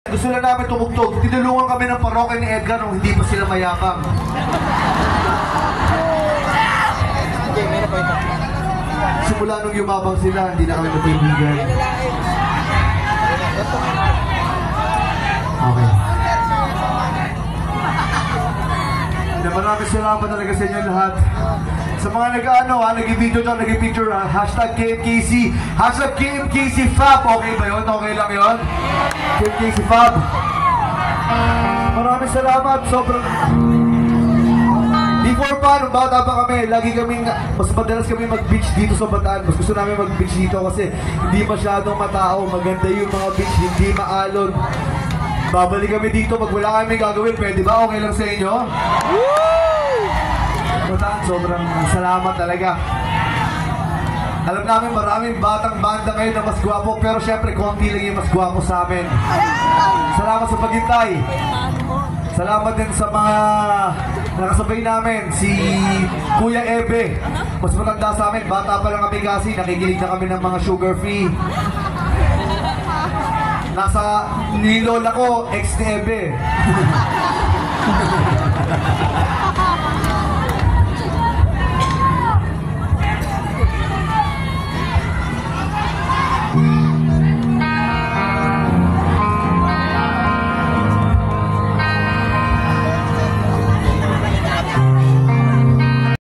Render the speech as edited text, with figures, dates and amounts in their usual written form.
Gusto na namin tumugtog. Tinulungan kami ng parokya ni Edgar nung hindi pa sila mayabang. Simula nung yumabang sila, hindi na kami magkaibigan. Okay. Maraming salamat talaga sa inyo lahat. Sa mga nag-video dyan, nag-picture, hashtag KMKC, hashtag KMKCFab. Okay ba yun? Okay lang yun? KMKCFab. Maraming salamat. Sobrang... Before pa, nung bata pa kami, lagi kaming, mas madalas kami mag-beach dito sa Bataan. Mas gusto namin mag-beach dito kasi hindi masyadong matao. Maganda yung mga beach, hindi maalon. Babalik kami dito pag wala kami gagawin. Pwede ba? Okay lang sa inyo? Bataan, sobrang salamat talaga. Alam namin maraming batang banda ngayon na mas gwapo, pero syempre konti lang yung mas gwapo sa amin. Salamat sa paghintay. Salamat din sa mga nakasabay namin. Si Kuya Ebe, mas matanda sa amin, bata pa lang kami kasi nakikinig na kami ng mga sugar free. Nasa nilola ko, ex ni Ebe.